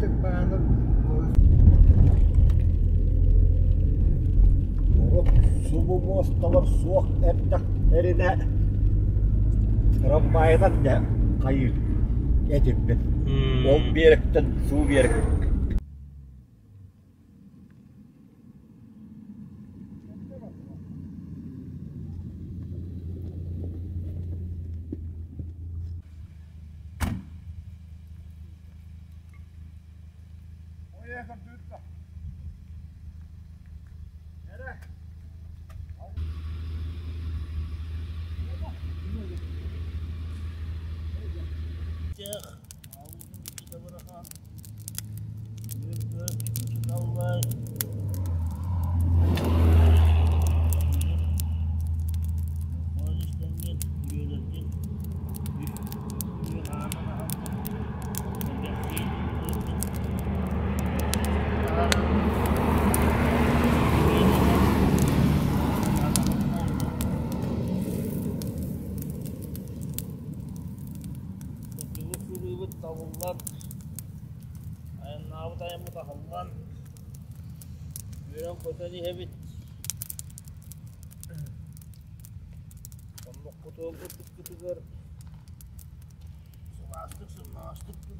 ettik bana. Subu mostalar soğuk ettik erine. Rambaydan da kayır edip ben. Ol berikten su berik. Tavullar ayağına avutayım bu takımdan Yüren koteli hebit Onluk kutuğu kutuk Sınaştık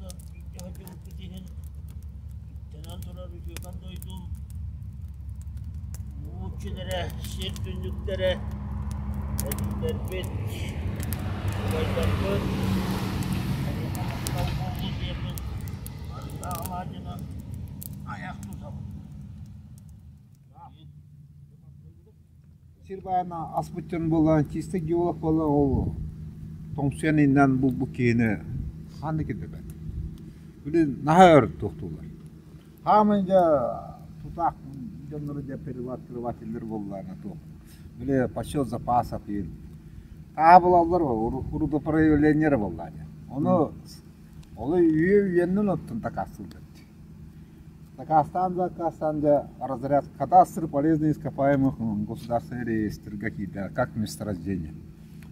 da bir hacı kutuğun İptenen sonra rüzgâkan doydum Uççilere, şir günlüklere Edikler bit Ulaylar bit Сирбана аспыттан болған, чисті геолог болған ол Тоңсуяниндан бұл кейіні қанды кеді бәді. Бұл наға өріп тоқтулар. Хамынға тұтақ жонлары да переваткрывателер болғаны тоқ. Бұл подсчет запаса кейін. Қабылалар бар, ұруды проявлениялар болғаны. Оны үйеннің оттын такасылды. Такастанда разряд кадастр полезных ископаемых государственный реестр какие-то, как месторождение.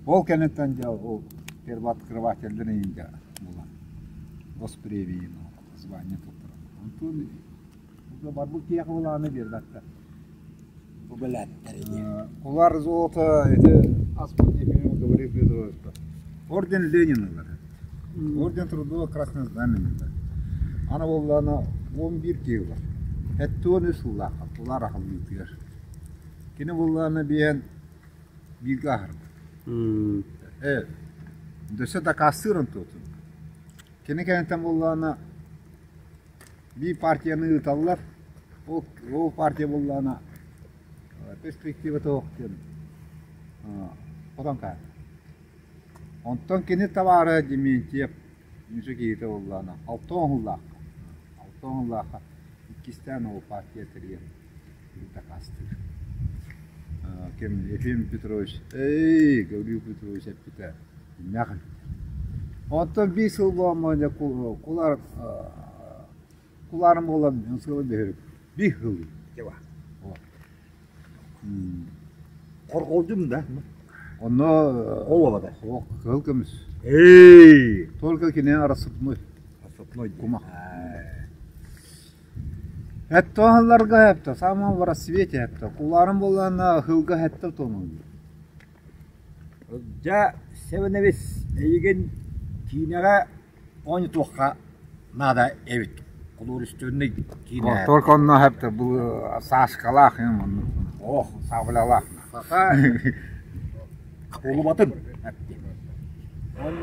Ол кенеттен ол первооткрывательдерин була. Госпревиин звание туттурат. Онтун бар бул кияк буланы бердатта. Bu belatlar Улар золото эти аспект ефимов говорит Петрович. Орден Ленина. Орден Трудового Красного Знамени. Ана болланы 11 кеу бар. Әттуын үш ұллақы, ұлар ақылы үйтігер. Кені болланы бейін білгі ақырды. Дөсі да қастырын тұтын. Кені кәнеттен болланы bir партияны ұталылар. Ол партия болланы перспектива тоқтен. Одан қайын. Онтан кені тавары демейін теп, мүші кейті болланы. Алтон ұллақы. Алтон ikisten o partiye teriye bir takastır. Kim Efim Petrovich, Gavriil Petrovich hep biter. Yakın. Ondan bir yıl boğamayınca kularım olan yınsılı bir yıl. Ceva. Korkuldum da. Onu olmadı. O kılkımız. Tolga ki ne arasıpmı? Arasıpmı. Kuma. Hatta onlarga hepte, saman var sveti hepte. Kullarım bolan hılga hepte tonu. Ja sevenevis egen kinere onu toka nada evet. Kulur üstünde kinere. Только он hepte bu saşkalak yani. Oh, savlalak. Saka. Kolu batın. Onu